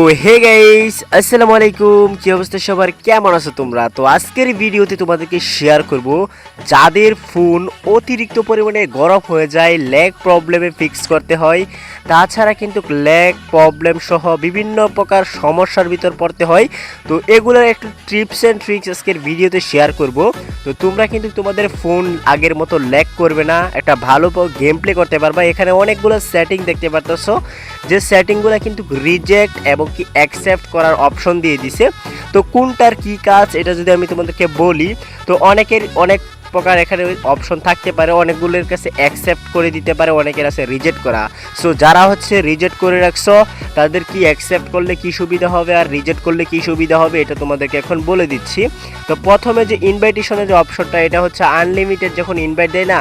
Hey guys, আসসালামু আলাইকুম। কি অবস্থা সবার, কেমন আছো তোমরা? তো আজকের ভিডিওতে তোমাদেরকে শেয়ার করব যাদের ফোন অতিরিক্ত পরিমাণে গরম হয়ে যায়, ল্যাগ প্রবলেমে ফিক্স করতে হয়, তাছাড়া কিন্তু ল্যাগ প্রবলেম সহ বিভিন্ন প্রকার সমস্যার ভিতর পড়তে হয়। তো এগুলোর একটু টিপস অ্যান্ড ট্রিক্স আজকের ভিডিওতে শেয়ার করব। তো তোমরা কিন্তু তোমাদের ফোন আগের মতো ল্যাগ করবে না, একটা ভালো গেম প্লে করতে পারবা। এখানে অনেকগুলো সেটিং দেখতে পারতেছো, যে সেটিংগুলো কিন্তু রিজেক্ট এবং কি অ্যাকসেপ্ট করার অপশন দিয়ে দিছে। তো কোনটার কি কাজ এটা যদি আমি তোমাদেরকে বলি, তো অনেকের অনেক প্রকার এখানে অপশন থাকতে পারে, অনেকগুলোর কাছে অ্যাকসেপ্ট করে দিতে পারে, অনেকের আছে রিজেক্ট করা। সো যারা হচ্ছে রিজেক্ট করে রাখছো তাদের কি অ্যাকসেপ্ট করলে কি সুবিধা হবে আর রিজেক্ট করলে কি সুবিধা হবে এটা তোমাদেরকে এখন বলে দিচ্ছি। তো প্রথমে যে ইনভাইটেশনের যে অপশনটা, এটা হচ্ছে আনলিমিটেড যখন ইনভাইট দেয় না,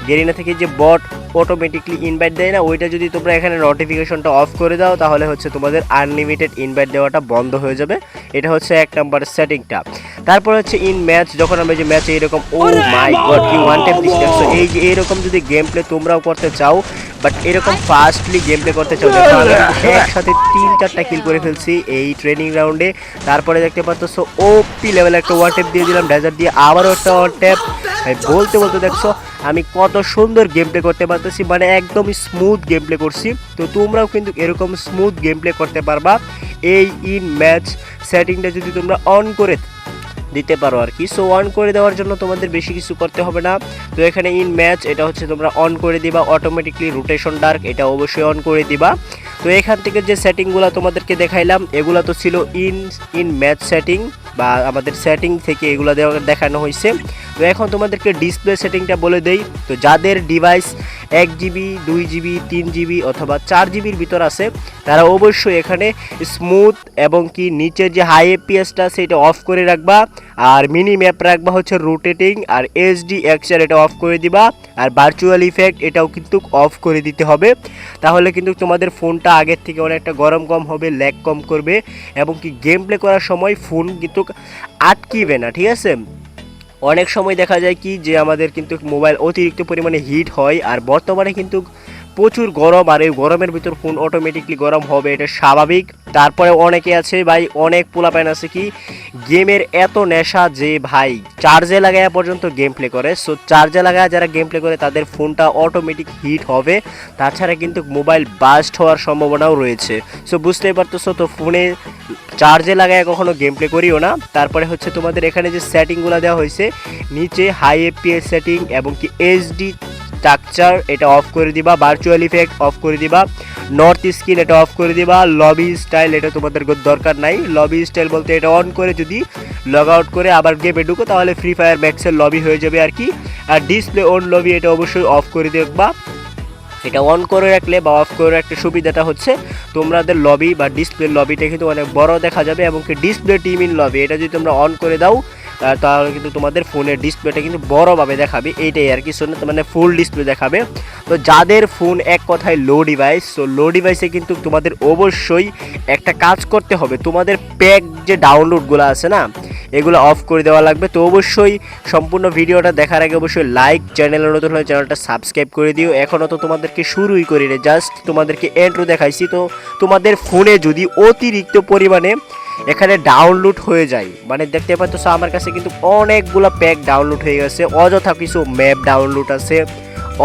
গেরিনা থেকে যে বট অটোমেটিকলি ইনভাইট দেয় না, ওইটা যদি তোমরা এখানে নোটিফিকেশনটা অফ করে দাও তাহলে হচ্ছে তোমাদের আনলিমিটেড ইনভাইট দেওয়াটা বন্ধ হয়ে যাবে। এটা হচ্ছে এক নাম্বার সেটিংটা। তারপর হচ্ছে ইন ম্যাচ, যখন আমরা যে ম্যাচে এরকম ও মাই গড কি ওয়ান ট্যাপ দিস দেখছো, এই যে এরকম যদি গেম প্লে তোমরাও করতে চাও, বাট এরকম ফাস্টলি গেম প্লে করতে চাও, দেখো আমি একসাথে 3-4টা কিল করে ফেলছি এই ট্রেনিং রাউন্ডে। তারপরে দেখতে পাচ্ছ ওপি লেভেল একটা ওয়ান ট্যাপ দিয়ে দিলাম, ডেজার্ট দিয়ে আবারও একটা ওয়ান ট্যাপ। বলতে বলতে দেখছো আমি কত সুন্দর গেম প্লে করতে পারতেছি, মানে একদম স্মুথ গেম প্লে করছি। তো তোমরাও কিন্তু এরকম স্মুথ গেম প্লে করতে পারবা এই ইন ম্যাচ সেটিংটা যদি তোমরা অন করে দিতে পারো আর কি। সো অন করে দেওয়ার জন্য তোমাদের বেশি কিছু করতে হবে না। তো এখানে ইন ম্যাচ এটা হচ্ছে তোমরা অন করে দিবা, অটোমেটিকলি রোটেশন ডার্ক এটা অবশ্যই অন করে দিবা। তো এখান থেকে যে সেটিংগুলো তোমাদেরকে দেখাইলাম এগুলো তো ছিল ইন ম্যাচ সেটিং, বা আমাদের সেটিং থেকে এগুলো দেখানো হয়েছে। তো এখন তোমাদেরকে ডিসপ্লে সেটিংটা বলে দেই। তো যাদের ডিভাইস 1 GB 2 GB 3 GB অথবা 4 GBর ভিতর আছে তারা অবশ্যই এখানে স্মুথ এবং কি নিচের যে হাই এফপিএসটা আছে এটা অফ করে রাখবা, আর মিনি ম্যাপ রাখবা হচ্ছে রোটেটিং, আর এইচডি এক্সআর এটা অফ করে দিবা, আর ভার্চুয়াল ইফেক্ট এটাও কিন্তু অফ করে দিতে হবে। তাহলে কিন্তু তোমাদের ফোনটা আগের থেকে অনেকটা গরম কম হবে, ল্যাগ কম করবে এবং কি গেম প্লে করার সময় ফোন কিন্তু আটকিবে না, ঠিক আছে? অনেক সময় দেখা যায় কি যে আমাদের কিন্তু মোবাইল অতিরিক্ত পরিমাণে হিট হয়, আর বর্তমানে কিন্তু প্রচুর গরম, আর এই গরমের ভিতর ফোন অটোমেটিকলি গরম হবে, এটা স্বাভাবিক। তারপরে অনেকে আছে ভাই, অনেক পোলাপাইন আছে কি গেমের এত নেশা যে ভাই চার্জে লাগায় পর্যন্ত গেম প্লে করে। সো চার্জে লাগায় যারা গেম প্লে করে তাদের ফোনটা অটোমেটিক হিট হবে, তাছাড়া কিন্তু মোবাইল বাস্ট হওয়ার সম্ভাবনাও রয়েছে। সো বুঝতেই পারতেছো, তো ফোনে চার্জে লাগায় কখনো গেম প্লে করিও না। তারপরে হচ্ছে তোমাদের এখানে যে সেটিংগুলো দেওয়া হয়েছে নিচে হাই এফপিএস সেটিং এবং কি এইচডি স্ট্রাকচার এটা অফ করে দিবা, ভার্চুয়াল ইফেক্ট অফ করে দিবা, নর্থ স্ক্রিন এটা অফ করে দিবা, লবি স্টাইল এটা তোমাদের দরকার নাই। লবি স্টাইল বলতে এটা অন করে যদি লগ আউট করে আবার গেমে ঢুকো তাহলে ফ্রি ফায়ার ম্যাক্সের লবি হয়ে যাবে আর কি। আর ডিসপ্লে অন লবি এটা অবশ্যই অফ করে দেখবা। এটা অন করে রাখলে বা অফ করে রাখলে সুবিধাটা হচ্ছে তোমাদের লবি বা ডিসপ্লে লবিটা কিন্তু অনেক বড় দেখা যাবে, এবং কি ডিসপ্লে টিম ইন লবি এটা যদি তোমরা অন করে দাও তাহলে কিন্তু তোমাদের ফোনের ডিসপ্লেটা কিন্তু বড়োভাবে দেখাবে, এইটাই আর কি, মানে ফুল ডিসপ্লে দেখাবে। তো যাদের ফোন এক কথায় লো ডিভাইস, সো লো ডিভাইসে কিন্তু তোমাদের অবশ্যই একটা কাজ করতে হবে, তোমাদের প্যাক যে ডাউনলোডগুলো আছে না এগুলো অফ করে দেওয়া লাগবে। তো অবশ্যই সম্পূর্ণ ভিডিওটা দেখার আগে অবশ্যই লাইক, চ্যানেলে নতুন হলে চ্যানেলটা সাবস্ক্রাইব করে দিও। এখনও তো তোমাদেরকে শুরুই করি রে, জাস্ট তোমাদেরকে এন্ট্রো দেখাইছি। তো তোমাদের ফোনে যদি অতিরিক্ত পরিমাণে এখানে ডাউনলোড হয়ে যায়, মানে দেখতে পাচ্ছ আমার কাছে কিন্তু অনেকগুলো প্যাক ডাউনলোড হয়ে গেছে, অযথা কিছু ম্যাপ ডাউনলোড আছে,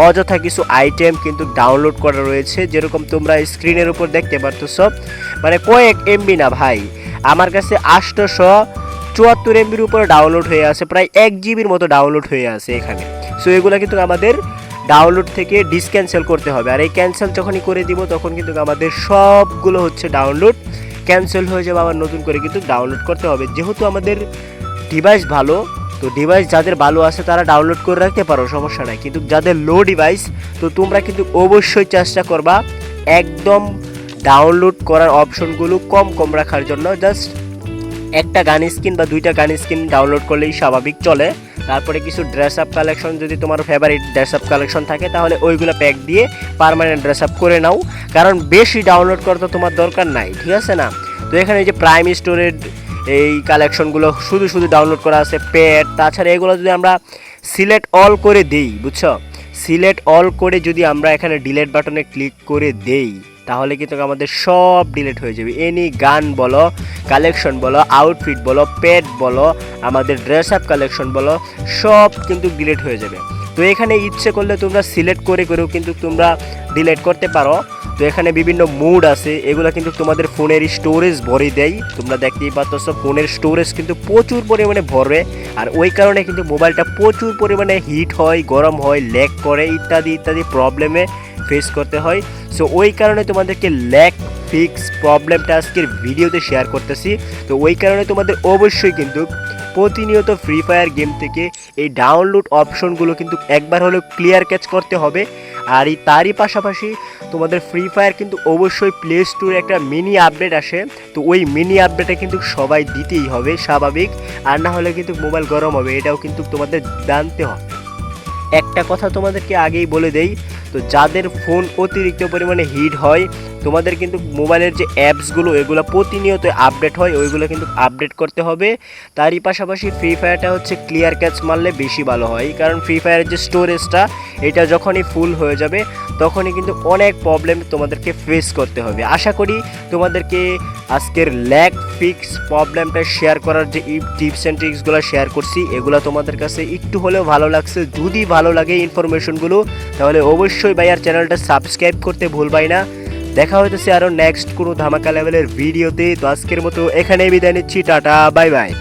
অযথা কিছু আইটেম কিন্তু ডাউনলোড করা রয়েছে, যেরকম তোমরা স্ক্রিনের উপর দেখতে পাচ্ছ, মানে কয়েক এমবি না ভাই, আমার কাছে 874 এমবির উপরে ডাউনলোড হয়ে আছে, প্রায় 1 GBর মতো ডাউনলোড হয়ে আছে এখানে। সো এগুলো কিন্তু আমাদের ডাউনলোড থেকে ডিসক্যান্সেল করতে হবে, আর এই ক্যান্সেল যখনই করে দিব তখন কিন্তু আমাদের সবগুলো হচ্ছে ডাউনলোড ক্যান্সেল হয়ে যাবে, আবার নতুন করে কিন্তু ডাউনলোড করতে হবে। যেহেতু আমাদের ডিভাইস ভালো, তো ডিভাইস যাদের ভালো আছে তারা ডাউনলোড করে রাখতে পারো, সমস্যা নাই। কিন্তু যাদের লো ডিভাইস, তো তোমরা কিন্তু অবশ্যই চেষ্টা করবা একদম ডাউনলোড করার অপশনগুলো কম কম রাখার জন্য। জাস্ট একটা গান স্কিন বা 2টা গান স্কিন ডাউনলোড করলেই স্বাভাবিক চলে। তারপরে কিছু ড্রেস আপ কালেকশন, যদি তোমার ফেভারিট ড্রেস আপ কালেকশন থাকে তাহলে ওইগুলো প্যাক দিয়ে পার্মানেন্ট ড্রেস আপ করে নাও, কারণ বেশি ডাউনলোড করতে তোমার দরকার নাই, ঠিক আছে না? তো এখানে যে প্রাইম স্টোরের এই কালেকশনগুলো শুধু শুধু ডাউনলোড করা আছে প্যাড, তাছাড়া এগুলো যদি আমরা সিলেক্ট অল করে দেই, বুঝছো, সিলেক্ট অল করে যদি আমরা এখানে ডিলেট বাটনে ক্লিক করে দেই তাহলে কিন্তু আমাদের সব ডিলিট হয়ে যাবে। এনি গান বলো, কালেকশন বলো, আউটফিট বলো, পেট বলো, আমাদের ড্রেস আপ কালেকশন বলো, সব কিন্তু ডিলিট হয়ে যাবে। তো এখানে ইচ্ছে করলে তোমরা সিলেক্ট করে করেও কিন্তু তোমরা ডিলিট করতে পারো। তো এখানে বিভিন্ন মুড আছে, এগুলো কিন্তু তোমাদের ফোনের স্টোরেজ ভরে দেয়। তোমরা দেখতেই পাচ্ছ ফোনের স্টোরেজ কিন্তু প্রচুর পরিমাণে ভরে, আর ওই কারণে কিন্তু মোবাইলটা প্রচুর পরিমাণে হিট হয়, গরম হয়, ল্যাগ করে, ইত্যাদি ইত্যাদি প্রবলেমে ফেস করতে হয়। সো ওই কারণে তোমাদেরকে ল্যাগ ফিক্স প্রবলেমটা আজকের ভিডিওতে শেয়ার করতেছি। তো ওই কারণে তোমাদের অবশ্যই কিন্তু প্রতিনিয়ত ফ্রি ফায়ার গেম থেকে এই ডাউনলোড অপশনগুলো কিন্তু একবার হলেও ক্লিয়ার ক্যাচ করতে হবে। আর এই তারই পাশাপাশি তোমাদের ফ্রি ফায়ার কিন্তু অবশ্যই প্লে স্টোরে একটা মিনি আপডেট আসে। তো ওই মিনি আপডেটে কিন্তু সবাই দিতেই হবে, স্বাভাবিক। আর না হলে কিন্তু মোবাইল গরম হবে, এটাও কিন্তু তোমাদের জানতে হবে। একটা কথা তোমাদেরকে আগেই বলে দেই, তো যাদের ফোন অতিরিক্ত পরিমাণে হিট হয়, তোমাদের কিন্তু মোবাইলের যে অ্যাপসগুলো এগুলো প্রতিনিয়ত আপডেট হয়, ওইগুলো কিন্তু আপডেট করতে হবে। তারই পাশাপাশি ফ্রি ফায়ারটা হচ্ছে ক্লিয়ার ক্যাচ মারলে বেশি ভালো হয়, কারণ ফ্রি ফায়ারের যে স্টোরেজটা এটা যখনই ফুল হয়ে যাবে তখনই কিন্তু অনেক প্রবলেম তোমাদেরকে ফেস করতে হবে। আশা করি তোমাদেরকে আজকের ল্যাগ ফিক্স প্রবলেমটা শেয়ার করার যে টিপস অ্যান্ড ট্রিক্সগুলো শেয়ার করছি এগুলো তোমাদের কাছে একটু হলেও ভালো লাগছে। যদি ভালো লাগে ইনফরমেশনগুলো, তাহলে অবশ্যই ভাইয়ার চ্যানেলটা সাবস্ক্রাইব করতে ভুলবাই না। দেখা হইতেছে আরও নেক্সট কোনো ধামাকা লেভেলের ভিডিওতে। তো আজকের মতো এখানেই বিদায় নিচ্ছি, টাটা বাই বাই।